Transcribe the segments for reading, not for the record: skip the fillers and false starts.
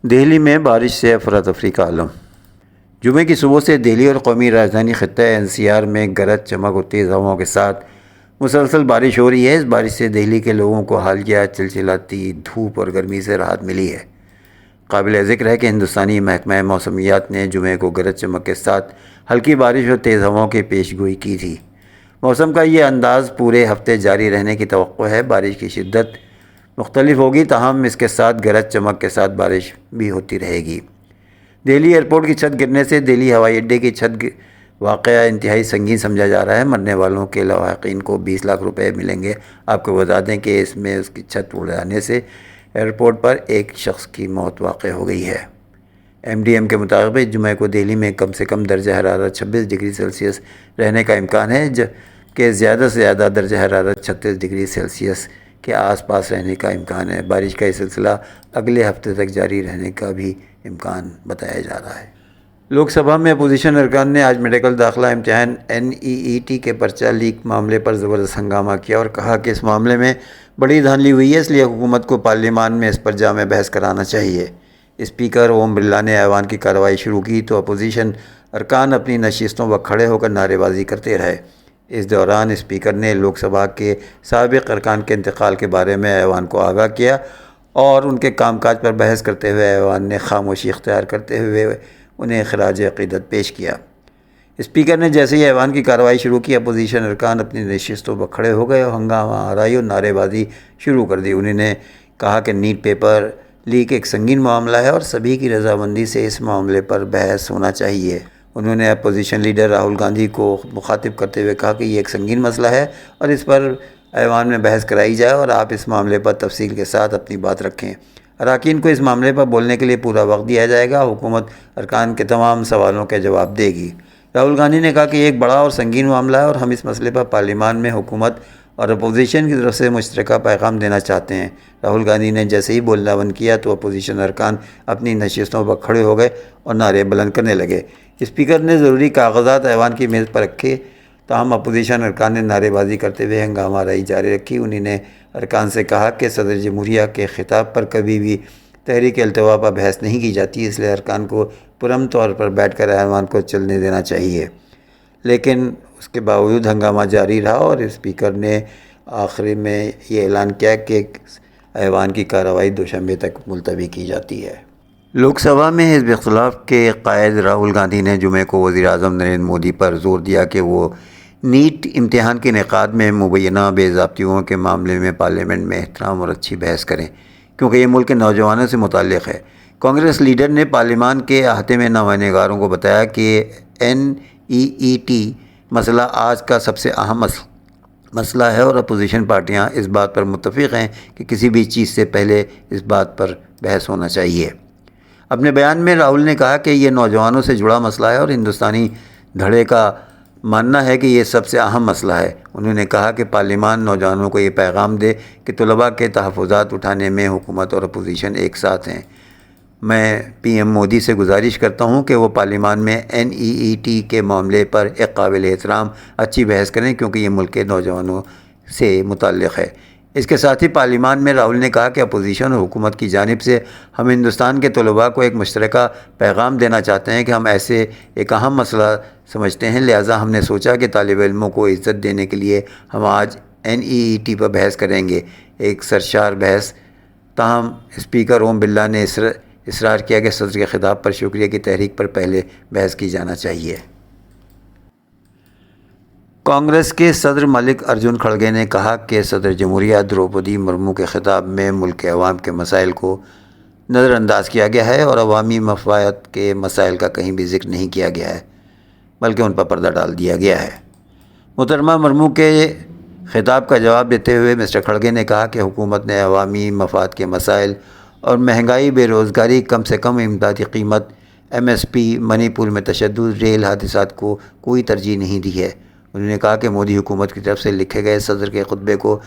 دہلی میں بارش سے افراتفری کا عالم۔ جمعے کی صبح سے دہلی اور قومی راجدھانی خطہ NCR میں گرج چمک اور تیز ہواؤں کے ساتھ مسلسل بارش ہو رہی ہے۔ اس بارش سے دہلی کے لوگوں کو حالیہ چلچلاتی دھوپ اور گرمی سے راحت ملی ہے۔ قابل ذکر ہے کہ ہندوستانی محکمہ موسمیات نے جمعے کو گرج چمک کے ساتھ ہلکی بارش اور تیز ہواؤں کی پیش گوئی کی تھی۔ موسم کا یہ انداز پورے ہفتے جاری رہنے کی توقع ہے۔ بارش کی شدت مختلف ہوگی، تاہم اس کے ساتھ گرج چمک کے ساتھ بارش بھی ہوتی رہے گی۔ دہلی ایئرپورٹ کی چھت گرنے سے دہلی ہوائی اڈے کی چھت واقعہ انتہائی سنگین سمجھا جا رہا ہے۔ مرنے والوں کے لواحقین کو 20 لاکھ روپے ملیں گے۔ آپ کو بتا دیں کہ اس میں اس کی چھت اڑ جانے سے ایئرپورٹ پر ایک شخص کی موت واقع ہو گئی ہے۔ MDM کے مطابق جمعہ کو دہلی میں کم سے کم درجہ حرارت 26 ڈگری سیلسیس رہنے کا امکان ہے، جبکہ زیادہ سے زیادہ درجہ حرارت 36 ڈگری سیلسیس کے آس پاس رہنے کا امکان ہے۔ بارش کا یہ سلسلہ اگلے ہفتے تک جاری رہنے کا بھی امکان بتایا جا رہا ہے۔ لوک سبھا میں اپوزیشن ارکان نے آج میڈیکل داخلہ امتحان NEET کے پرچہ لیک معاملے پر زبردست ہنگامہ کیا اور کہا کہ اس معاملے میں بڑی دھاندلی ہوئی ہے، اس لیے حکومت کو پارلیمان میں اس پر جامع بحث کرانا چاہیے۔ اسپیکر اوم برلا نے ایوان کی کارروائی شروع کی تو اپوزیشن ارکان اپنی نشستوں پر کھڑے ہو کر نعرے بازی کرتے رہے۔ اس دوران اسپیکر نے لوک سبھا کے سابق ارکان کے انتقال کے بارے میں ایوان کو آگاہ کیا اور ان کے کام کاج پر بحث کرتے ہوئے ایوان نے خاموشی اختیار کرتے ہوئے انہیں خراج عقیدت پیش کیا۔ اسپیکر نے جیسے ہی ایوان کی کارروائی شروع کی، اپوزیشن ارکان اپنی نشستوں پر کھڑے ہو گئے اور ہنگامہ آرائی اور نعرے بازی شروع کر دی۔ انہوں نے کہا کہ نیٹ پیپر لیک ایک سنگین معاملہ ہے اور سبھی کی رضامندی سے اس معاملے پر بحث ہونا چاہیے۔ انہوں نے اپوزیشن لیڈر راہل گاندھی کو مخاطب کرتے ہوئے کہا کہ یہ ایک سنگین مسئلہ ہے اور اس پر ایوان میں بحث کرائی جائے اور آپ اس معاملے پر تفصیل کے ساتھ اپنی بات رکھیں۔ اراکین کو اس معاملے پر بولنے کے لیے پورا وقت دیا جائے گا۔ حکومت ارکان کے تمام سوالوں کے جواب دے گی۔ راہل گاندھی نے کہا کہ یہ ایک بڑا اور سنگین معاملہ ہے اور ہم اس مسئلے پر پارلیمان میں حکومت اور اپوزیشن کی طرف سے مشترکہ پیغام دینا چاہتے ہیں۔ راہل گاندھی نے جیسے ہی بولنا بند کیا تو اپوزیشن ارکان اپنی نشستوں پر کھڑے ہو گئے اور نعرے بلند کرنے لگے۔ اسپیکر نے ضروری کاغذات ایوان کی میز پر رکھے، تاہم اپوزیشن ارکان نے نعرے بازی کرتے ہوئے ہنگامہ آرائی جاری رکھی۔ انہوں نے ارکان سے کہا کہ صدر جمہوریہ کے خطاب پر کبھی بھی تحریک التوا پر بحث نہیں کی جاتی، اس لیے ارکان کو پرامن طور پر بیٹھ کر ایوان کو چلنے دینا چاہیے، لیکن اس کے باوجود ہنگامہ جاری رہا اور اسپیکر نے آخر میں یہ اعلان کیا کہ ایوان کی کارروائی دوشنبے تک ملتوی کی جاتی ہے۔ لوک سبھا میں حزب اختلاف کے قائد راہل گاندھی نے جمعے کو وزیر اعظم نریندر مودی پر زور دیا کہ وہ نیٹ امتحان کے انعقاد میں مبینہ بے ضابطگیوں کے معاملے میں پارلیمنٹ میں احترام اور اچھی بحث کریں، کیونکہ یہ ملک کے نوجوانوں سے متعلق ہے۔ کانگریس لیڈر نے پارلیمان کے احاطے میں نمائندہ نگاروں کو بتایا کہ NEET مسئلہ آج کا سب سے اہم مسئلہ ہے اور اپوزیشن پارٹیاں اس بات پر متفق ہیں کہ کسی بھی چیز سے پہلے اس بات پر بحث ہونا چاہیے۔ اپنے بیان میں راہل نے کہا کہ یہ نوجوانوں سے جڑا مسئلہ ہے اور ہندوستانی دھڑے کا ماننا ہے کہ یہ سب سے اہم مسئلہ ہے۔ انہوں نے کہا کہ پارلیمان نوجوانوں کو یہ پیغام دے کہ طلباء کے تحفظات اٹھانے میں حکومت اور اپوزیشن ایک ساتھ ہیں۔ میں PM مودی سے گزارش کرتا ہوں کہ وہ پارلیمان میں NEET کے معاملے پر ایک قابل احترام اچھی بحث کریں، کیونکہ یہ ملک کے نوجوانوں سے متعلق ہے۔ اس کے ساتھ ہی پارلیمان میں راہل نے کہا کہ اپوزیشن اور حکومت کی جانب سے ہم ہندوستان کے طلباء کو ایک مشترکہ پیغام دینا چاہتے ہیں کہ ہم ایسے ایک اہم مسئلہ سمجھتے ہیں، لہٰذا ہم نے سوچا کہ طالب علموں کو عزت دینے کے لیے ہم آج NEET پر بحث کریں گے، ایک سرشار بحث۔ تاہم اسپیکر اوم برلا نے اصرار کیا کہ صدر کے خطاب پر شکریہ کی تحریک پر پہلے بحث کی جانا چاہیے۔ کانگریس کے صدر ملک ارجن کھڑگے نے کہا کہ صدر جمہوریہ دروپدی مرمو کے خطاب میں ملک کے عوام کے مسائل کو نظر انداز کیا گیا ہے اور عوامی مفاد کے مسائل کا کہیں بھی ذکر نہیں کیا گیا ہے، بلکہ ان پر پردہ ڈال دیا گیا ہے۔ محترمہ مرمو کے خطاب کا جواب دیتے ہوئے مسٹر کھڑگے نے کہا کہ حکومت نے عوامی مفاد کے مسائل اور مہنگائی، بے روزگاری، کم سے کم امدادی قیمت، MSP، منی پور میں تشدد، ریل حادثات کو کوئی ترجیح نہیں دی ہے۔ انہوں نے کہا کہ مودی حکومت کی طرف سے لکھے گئے صدر کے خطبے کو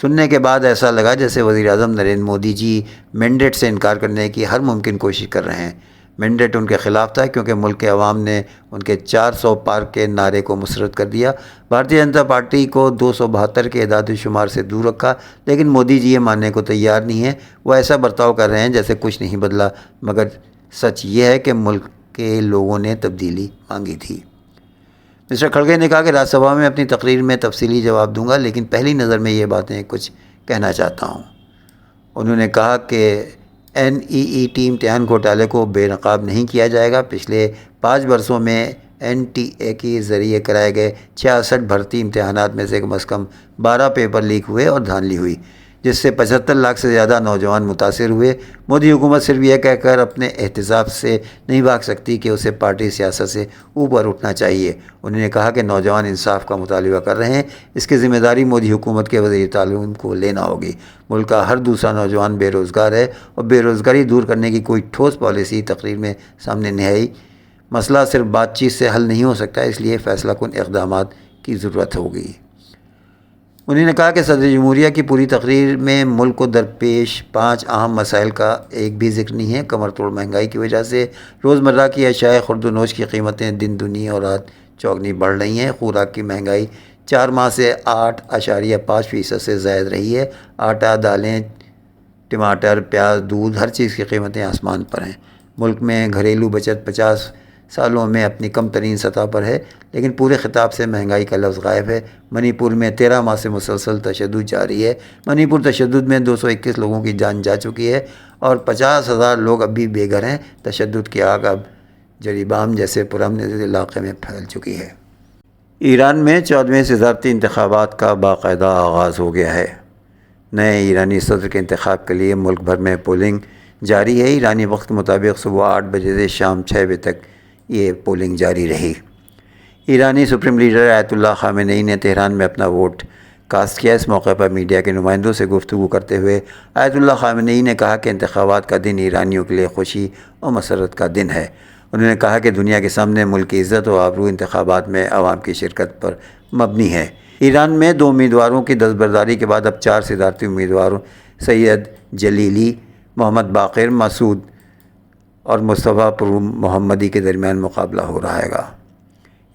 سننے کے بعد ایسا لگا جیسے وزیر اعظم نریندر مودی جی مینڈیٹ سے انکار کرنے کی ہر ممکن کوشش کر رہے ہیں۔ مینڈیٹ ان کے خلاف تھا کیونکہ ملک کے عوام نے ان کے 400 پار کے نعرے کو مسرت کر دیا۔ بھارتیہ جنتا پارٹی کو 272 کے اعداد و شمار سے دور رکھا، لیکن مودی جی یہ ماننے کو تیار نہیں ہیں۔ وہ ایسا برتاؤ کر رہے ہیں جیسے کچھ نہیں بدلا، مگر سچ یہ ہے کہ ملک کے لوگوں نے تبدیلی مانگی تھی۔ مسٹر کھڑگے نے کہا کہ راجیہ سبھا میں اپنی تقریر میں تفصیلی جواب دوں گا، لیکن پہلی نظر میں یہ باتیں کچھ کہنا چاہتا ہوں۔ انہوں نے کہا کہ NEET امتحان گھوٹالے کو بے نقاب نہیں کیا جائے گا۔ پچھلے 5 برسوں میں NTA کے ذریعے کرائے گئے 66 بھرتی امتحانات میں سے کم از کم 12 پیپر لیک ہوئے اور دھاندلی ہوئی، جس سے 75 لاکھ سے زیادہ نوجوان متاثر ہوئے۔ مودی حکومت صرف یہ کہہ کر اپنے احتساب سے نہیں بھاگ سکتی کہ اسے پارٹی سیاست سے اوپر اٹھنا چاہیے۔ انہوں نے کہا کہ نوجوان انصاف کا مطالبہ کر رہے ہیں، اس کی ذمہ داری مودی حکومت کے وزیر تعلیم کو لینا ہوگی۔ ملک کا ہر دوسرا نوجوان بے روزگار ہے اور بے روزگاری دور کرنے کی کوئی ٹھوس پالیسی تقریر میں سامنے نہیں آئی۔ مسئلہ صرف بات چیت سے حل نہیں ہو سکتا، اس لیے فیصلہ کن اقدامات کی ضرورت ہوگی۔ انہوں نے کہا کہ صدر جمہوریہ کی پوری تقریر میں ملک کو درپیش 5 اہم مسائل کا ایک بھی ذکر نہیں ہے۔ کمر توڑ مہنگائی کی وجہ سے روزمرہ کی اشیاء خورد و نوش کی قیمتیں دن دنی اور رات چوگنی بڑھ رہی ہیں۔ خوراک کی مہنگائی 4 ماہ سے 8.5% سے زائد رہی ہے۔ آٹا، دالیں، ٹماٹر، پیاز، دودھ، ہر چیز کی قیمتیں آسمان پر ہیں۔ ملک میں گھریلو بچت 50 سالوں میں اپنی کم ترین سطح پر ہے، لیکن پورے خطاب سے مہنگائی کا لفظ غائب ہے۔ منی پور میں 13 ماہ سے مسلسل تشدد جاری ہے۔ منی پور تشدد میں 221 لوگوں کی جان جا چکی ہے اور 50,000 لوگ اب بھی بے گھر ہیں۔ تشدد کی آگ اب جریبام جیسے پرامن علاقے میں پھیل چکی ہے۔ ایران میں 14ویں صدارتی انتخابات کا باقاعدہ آغاز ہو گیا ہے۔ نئے ایرانی صدر کے انتخاب کے لیے ملک بھر میں پولنگ جاری ہے۔ ایرانی وقت کے مطابق صبح 8 بجے سے شام 6 بجے تک یہ پولنگ جاری رہی۔ ایرانی سپریم لیڈر آیت اللہ خامنئی نے تہران میں اپنا ووٹ کاسٹ کیا۔ اس موقع پر میڈیا کے نمائندوں سے گفتگو کرتے ہوئے آیت اللہ خامنئی نے کہا کہ انتخابات کا دن ایرانیوں کے لیے خوشی اور مسرت کا دن ہے۔ انہوں نے کہا کہ دنیا کے سامنے ملک کی عزت و آبرو انتخابات میں عوام کی شرکت پر مبنی ہے۔ ایران میں 2 امیدواروں کی دستبرداری کے بعد اب 4 صدارتی امیدواروں سید جلیلی، محمد باقر مسعود اور مصطفیٰ پرور محمدی کے درمیان مقابلہ ہو رہا ہے۔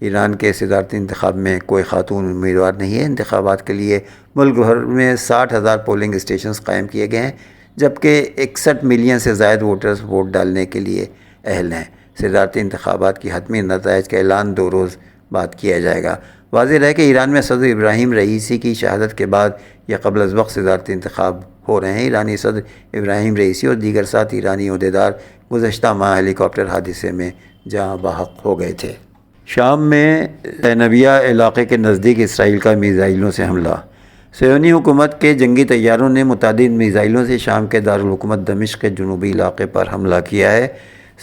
ایران کے صدارتی انتخاب میں کوئی خاتون امیدوار نہیں ہے۔ انتخابات کے لیے ملک بھر میں 60,000 پولنگ اسٹیشنز قائم کیے گئے ہیں، جبکہ 61 ملین سے زائد ووٹرز ووٹ ڈالنے کے لیے اہل ہیں۔ صدارتی انتخابات کی حتمی نتائج کا اعلان 2 روز بعد کیا جائے گا۔ واضح ہے کہ ایران میں صدر ابراہیم رئیسی کی شہادت کے بعد یہ قبل از وقت صدارتی انتخاب ہو رہے ہیں۔ ایرانی صدر ابراہیم رئیسی اور دیگر 7 ایرانی عہدیدار گزشتہ ماہ ہیلی کاپٹر حادثے میں جاں بحق ہو گئے تھے۔ شام میں زینبیہ علاقے کے نزدیک اسرائیل کا میزائلوں سے حملہ۔ صہیونی حکومت کے جنگی طیاروں نے متعدد میزائلوں سے شام کے دارالحکومت دمشق کے جنوبی علاقے پر حملہ کیا ہے۔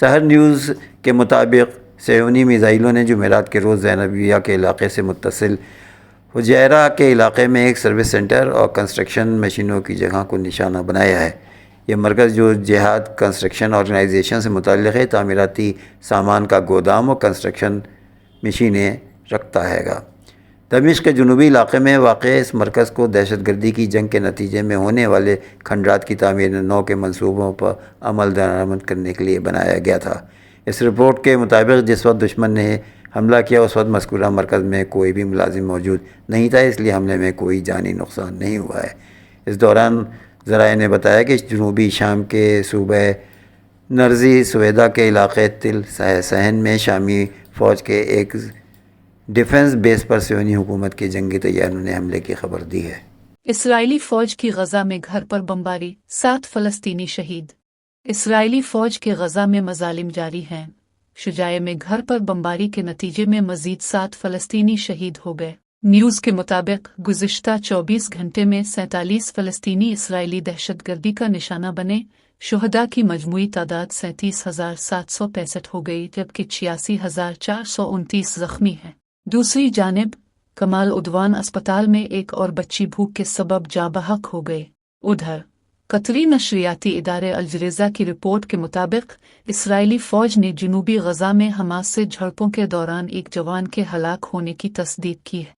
سحر نیوز کے مطابق صہیونی میزائلوں نے جمعرات کے روز زینبیہ کے علاقے سے متصل حجیرہ کے علاقے میں ایک سروس سینٹر اور کنسٹرکشن مشینوں کی جگہ کو نشانہ بنایا ہے۔ یہ مرکز جو جہاد کنسٹرکشن آرگنائزیشن سے متعلق ہے، تعمیراتی سامان کا گودام اور کنسٹرکشن مشینیں رکھتا ہے گا۔ دمشق کے جنوبی علاقے میں واقع اس مرکز کو دہشت گردی کی جنگ کے نتیجے میں ہونے والے کھنڈرات کی تعمیر نو کے منصوبوں پر عمل درآمد کرنے کے لیے بنایا گیا تھا۔ اس رپورٹ کے مطابق جس وقت دشمن نے حملہ کیا اس وقت مذکورہ مرکز میں کوئی بھی ملازم موجود نہیں تھا، اس لیے حملے میں کوئی جانی نقصان نہیں ہوا ہے۔ اس دوران ذرائع نے بتایا کہ جنوبی شام کے صوبہ نرزی سویدا کے علاقے تل سہن میں شامی فوج کے ایک ڈیفنس بیس پر صہیونی حکومت کے جنگی طیاروں نے حملے کی خبر دی ہے۔ اسرائیلی فوج کی غزہ میں گھر پر بمباری، 7 فلسطینی شہید۔ اسرائیلی فوج کے غزہ میں مظالم جاری ہیں۔ شجاع میں گھر پر بمباری کے نتیجے میں مزید 7 فلسطینی شہید ہو گئے۔ نیوز کے مطابق گزشتہ 24 گھنٹے میں 47 فلسطینی اسرائیلی دہشت گردی کا نشانہ بنے۔ شہداء کی مجموعی تعداد 37,765 ہو گئی، جبکہ 86,429 زخمی ہیں۔ دوسری جانب کمال عدوان اسپتال میں ایک اور بچی بھوک کے سبب جاں بحق ہو گئے۔ ادھر قطری نشریاتی ادارے الجزیرہ کی رپورٹ کے مطابق اسرائیلی فوج نے جنوبی غزہ میں حماس سے جھڑپوں کے دوران ایک جوان کے ہلاک ہونے کی تصدیق کی ہے۔